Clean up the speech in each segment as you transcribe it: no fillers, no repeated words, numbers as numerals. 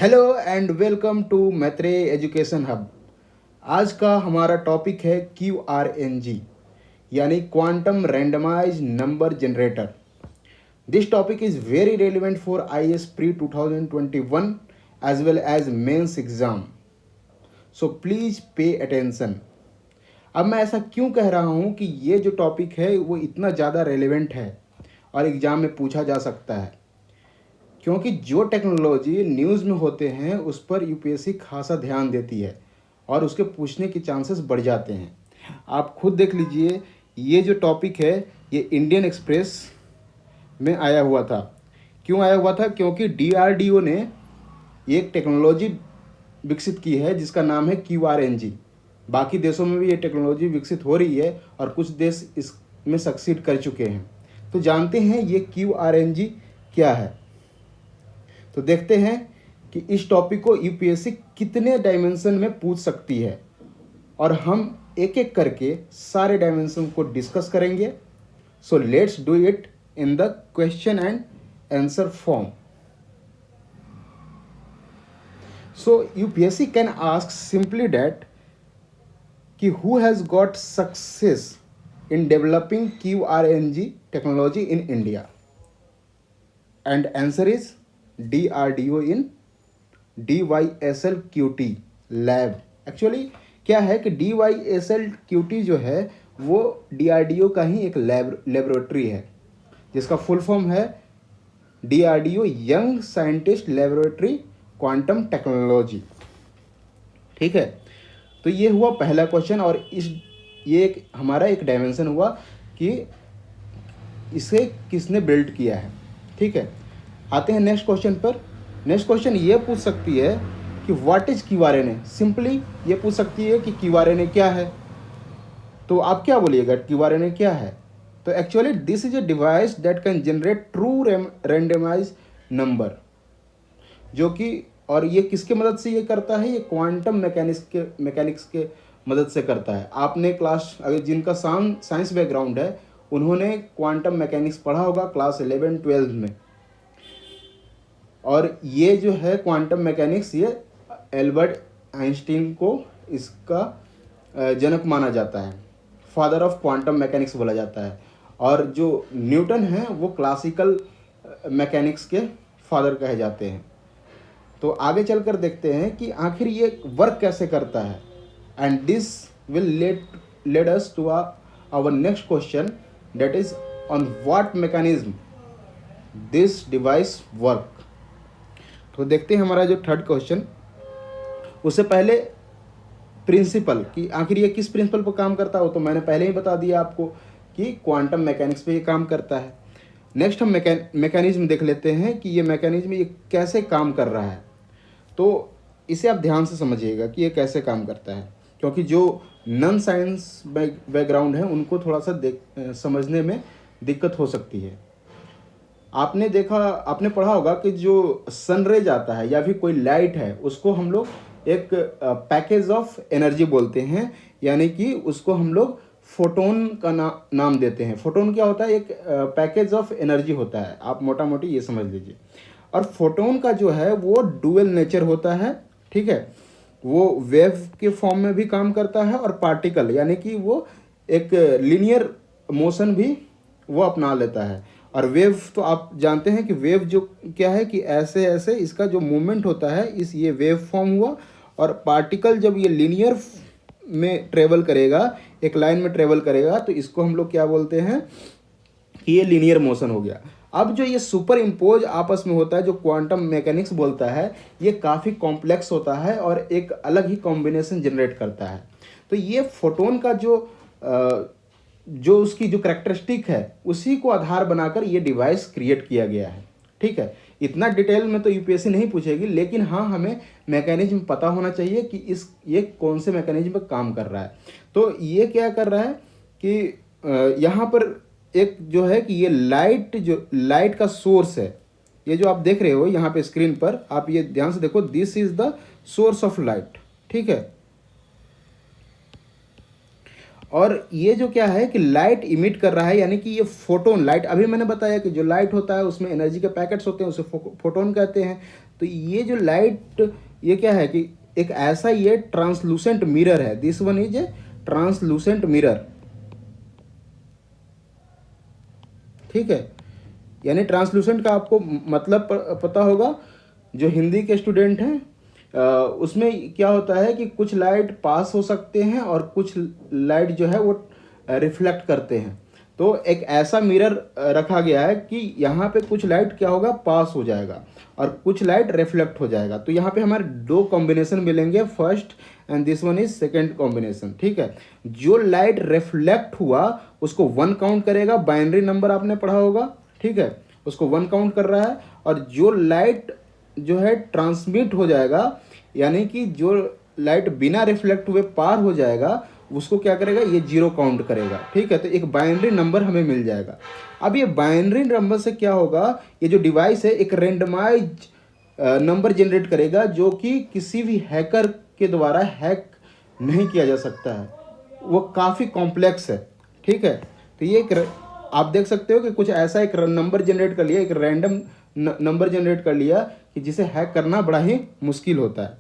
Hello and welcome to Maitreya education hub. आज का हमारा टॉपिक है QRNG यानी quantum randomise number generator. This topic is very relevant for IAS pre 2021 as well as mains exam, so please pay attention. अब मैं ऐसा क्यों कह रहा हूँ कि ये जो टॉपिक है वो इतना ज़्यादा रेलिवेंट है और एग्ज़ाम में पूछा जा सकता है, क्योंकि जो टेक्नोलॉजी न्यूज़ में होते हैं उस पर यूपीएससी खासा ध्यान देती है और उसके पूछने के चांसेस बढ़ जाते हैं। आप खुद देख लीजिए, ये जो टॉपिक है ये इंडियन एक्सप्रेस में आया हुआ था। क्यों आया हुआ था? क्योंकि DRDO ने एक टेक्नोलॉजी विकसित की है जिसका नाम है QRNG। बाकी देशों में भी ये टेक्नोलॉजी विकसित हो रही है और कुछ देश इसमें सक्सीड कर चुके हैं। तो जानते हैं ये QRNG क्या है। तो देखते हैं कि इस टॉपिक को यूपीएससी कितने डायमेंशन में पूछ सकती है और हम एक एक करके सारे डायमेंशन को डिस्कस करेंगे। So let's do it in the question and answer form. So UPSC can ask simply that कि who has got success in developing QRNG technology in India, and answer is DRDO in DYSLQT lab। Actually क्या है कि DYSLQT जो है वो DRDO का ही एक laboratory है जिसका फुल फॉर्म है DRDO young scientist laboratory quantum technology. ठीक है, तो ये हुआ पहला क्वेश्चन और ये हमारा एक डायमेंशन हुआ कि इसे किसने बिल्ड किया है। ठीक है, आते हैं नेक्स्ट क्वेश्चन पर। नेक्स्ट क्वेश्चन ये पूछ सकती है कि व्हाट इज QRNA। सिंपली ये पूछ सकती है कि QRNA क्या है। तो आप क्या बोलिएगा QRNA क्या है? तो actually this is a device that can generate true randomise number, जो कि और ये किसके मदद से ये करता है? ये क्वांटम मैकेनिक्स के मदद से करता है। आपने क्लास, अगर जिनका साइंस बैकग्राउंड है उन्होंने क्वांटम मैकेनिक्स पढ़ा होगा क्लास 11-12 में। और ये जो है क्वांटम मैकेनिक्स, ये एल्बर्ट आइंस्टीन को इसका जनक माना जाता है, फादर ऑफ क्वांटम मैकेनिक्स बोला जाता है। और जो न्यूटन है वो क्लासिकल मैकेनिक्स के फादर कहे जाते हैं। तो आगे चलकर देखते हैं कि आखिर ये वर्क कैसे करता है। And this will lead us to our next question, that is on what mechanism this device work। तो देखते हैं हमारा जो थर्ड क्वेश्चन। उससे पहले प्रिंसिपल कि आखिर ये किस प्रिंसिपल पर काम करता हो तो मैंने पहले ही बता दिया आपको कि क्वांटम मैकेनिक्स पे ये काम करता है। नेक्स्ट हम मैकेनिज्म देख लेते हैं कि ये मैकेनिज्म ये कैसे काम कर रहा है। तो इसे आप ध्यान से समझिएगा कि ये कैसे काम करता है, क्योंकि जो नॉन साइंस बैकग्राउंड है उनको थोड़ा सा समझने में दिक्कत हो सकती है। आपने पढ़ा होगा कि जो सनरेज आता है या फिर कोई लाइट है उसको हम लोग एक पैकेज ऑफ एनर्जी बोलते हैं, यानी कि उसको हम लोग फोटोन का नाम देते हैं। फोटोन क्या होता है? एक पैकेज ऑफ एनर्जी होता है, आप मोटा मोटी ये समझ लीजिए। और फोटोन का जो है वो डुअल नेचर होता है। ठीक है, वो वेव के फॉर्म में भी काम करता है और पार्टिकल यानी कि वो एक लीनियर मोशन भी वो अपना लेता है। और वेव तो आप जानते हैं कि वेव जो क्या है कि ऐसे ऐसे इसका जो मूवमेंट होता है ये वेव फॉर्म हुआ। और पार्टिकल जब ये लीनियर में ट्रेवल करेगा, एक लाइन में ट्रेवल करेगा, तो इसको हम लोग क्या बोलते हैं कि ये लीनियर मोशन हो गया। अब जो ये सुपर इम्पोज आपस में होता है, जो क्वांटम मैकेनिक्स बोलता है, ये काफ़ी कॉम्प्लेक्स होता है और एक अलग ही कॉम्बिनेशन जनरेट करता है। तो ये फोटोन का जो उसकी जो करैक्टरिस्टिक है उसी को आधार बनाकर ये डिवाइस क्रिएट किया गया है। ठीक है, इतना डिटेल में तो यूपीएससी नहीं पूछेगी, लेकिन हाँ हमें मैकेनिज्म पता होना चाहिए कि ये कौन से मैकेनिज्म पर काम कर रहा है। तो ये क्या कर रहा है कि यहाँ पर एक जो है कि ये लाइट का सोर्स है, ये जो आप देख रहे हो यहाँ पे स्क्रीन पर, आप ये ध्यान से देखो, this is the source of light. ठीक है, और ये जो क्या है कि लाइट इमिट कर रहा है, यानी कि ये फोटोन लाइट, अभी मैंने बताया कि जो लाइट होता है उसमें एनर्जी के पैकेट्स होते हैं, उसे फोटोन कहते हैं। तो ये जो लाइट, ये क्या है कि एक ऐसा ये ट्रांसलूसेंट मिरर है, this one is a translucent mirror, ठीक है। यानी ट्रांसलूसेंट का आपको मतलब पता होगा, जो हिंदी के स्टूडेंट हैं उसमें क्या होता है कि कुछ लाइट पास हो सकते हैं और कुछ लाइट जो है वो रिफ्लेक्ट करते हैं। तो एक ऐसा मिरर रखा गया है कि यहाँ पे कुछ लाइट क्या होगा, पास हो जाएगा और कुछ लाइट रिफ्लेक्ट हो जाएगा। तो यहाँ पे हमारे दो कॉम्बिनेशन मिलेंगे, first and this one is second combination, ठीक है। जो लाइट रिफ्लेक्ट हुआ उसको 1 काउंट करेगा, बाइनरी नंबर आपने पढ़ा होगा, ठीक है, उसको 1 काउंट कर रहा है। और जो लाइट जो है ट्रांसमिट हो जाएगा, यानी कि जो लाइट बिना रिफ्लेक्ट हुए पार हो जाएगा, उसको क्या करेगा, ये 0 काउंट करेगा, ठीक है। तो एक बाइनरी नंबर हमें मिल जाएगा। अब ये बाइनरी नंबर से क्या होगा, ये जो डिवाइस है एक रेंडमाइज नंबर जनरेट करेगा, जो कि किसी भी हैकर के द्वारा हैक नहीं किया जा सकता है, वो काफ़ी कॉम्प्लेक्स है, ठीक है। तो ये एक आप देख सकते हो कि कुछ ऐसा एक नंबर जनरेट कर लिया, एक रैंडम नंबर जनरेट कर लिया कि जिसे हैक करना बड़ा ही मुश्किल होता है,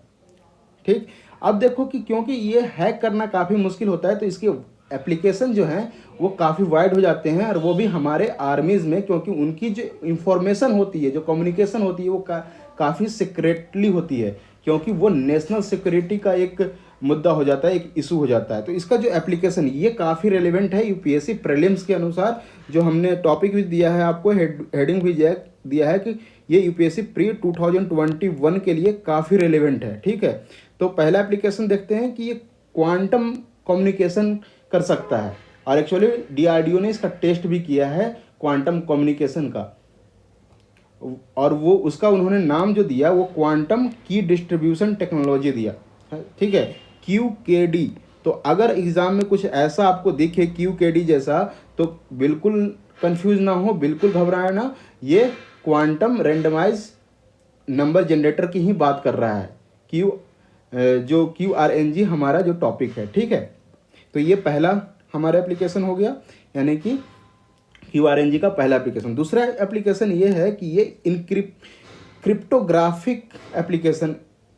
ठीक। अब देखो कि क्योंकि ये हैक करना काफ़ी मुश्किल होता है, तो इसके एप्लीकेशन जो हैं वो काफ़ी वाइड हो जाते हैं, और वो भी हमारे आर्मीज़ में, क्योंकि उनकी जो इंफॉर्मेशन होती है, जो कम्युनिकेशन होती है, वो काफ़ी सीक्रेटली होती है, क्योंकि वो नेशनल सिक्योरिटी का एक मुद्दा हो जाता है, एक इशू हो जाता है। तो इसका जो एप्लीकेशन ये काफ़ी रेलिवेंट है यूपीएससी प्रीलिम्स के अनुसार। जो हमने टॉपिक भी दिया है आपको, हेडिंग भी दिया है कि ये यूपीएससी प्री 2021 के लिए काफ़ी रेलिवेंट है, ठीक है। तो पहला एप्लीकेशन देखते हैं कि ये क्वांटम कम्युनिकेशन कर सकता है, और एक्चुअली डीआरडीओ ने इसका टेस्ट भी किया है क्वांटम कम्युनिकेशन का, और वो उसका उन्होंने नाम जो दिया वो क्वांटम की डिस्ट्रीब्यूशन टेक्नोलॉजी दिया, ठीक है, QKD। तो अगर एग्ज़ाम में कुछ ऐसा आपको दिखे QKD जैसा, तो बिल्कुल कंफ्यूज ना हो, बिल्कुल घबराए ना, ये क्वांटम रेंडमाइज नंबर जनरेटर की ही बात कर रहा है, जो QRNG हमारा जो टॉपिक है, ठीक है। तो ये पहला हमारा एप्लीकेशन हो गया, यानी कि QRNG का पहला एप्लीकेशन। दूसरा एप्लीकेशन ये है कि ये क्रिप्टोग्राफिक एप्लीकेशन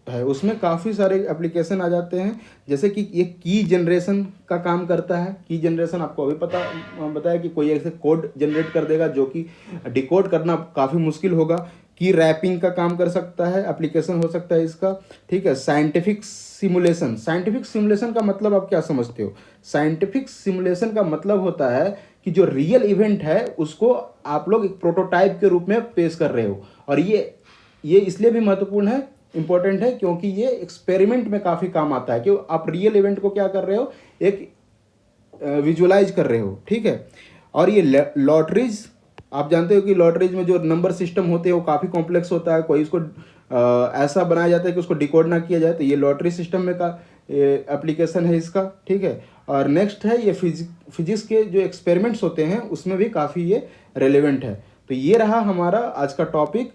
है, उसमें काफ़ी सारे एप्लीकेशन आ जाते हैं, जैसे कि ये की जनरेशन का काम करता है। की जनरेशन आपको अभी बताया कि कोई ऐसे कोड जनरेट कर देगा जो कि डिकोड करना काफ़ी मुश्किल होगा। की रैपिंग का काम कर सकता है, एप्लीकेशन हो सकता है इसका, ठीक है। साइंटिफिक सिमुलेशन का मतलब आप क्या समझते हो? साइंटिफिक सिमुलेशन का मतलब होता है कि जो रियल इवेंट है उसको आप लोग एक प्रोटोटाइप के रूप में पेश कर रहे हो, और ये इसलिए भी महत्वपूर्ण है, इंपॉर्टेंट है, क्योंकि ये एक्सपेरिमेंट में काफ़ी काम आता है कि आप रियल इवेंट को क्या कर रहे हो, एक विजुअलाइज कर रहे हो, ठीक है। और ये लॉटरीज, आप जानते हो कि लॉटरीज में जो नंबर सिस्टम होते हैं वो काफ़ी कॉम्प्लेक्स होता है, कोई इसको ऐसा बनाया जाता है कि उसको डिकोड ना किया जाए, तो ये लॉटरी सिस्टम में का एप्लीकेशन है इसका, ठीक है। और नेक्स्ट है ये फिजिक्स के जो एक्सपेरिमेंट्स होते हैं उसमें भी काफ़ी ये रेलेवेंट है। तो ये रहा हमारा आज का टॉपिक।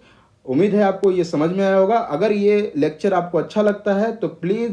उम्मीद है आपको ये समझ में आया होगा। अगर ये लेक्चर आपको अच्छा लगता है तो प्लीज़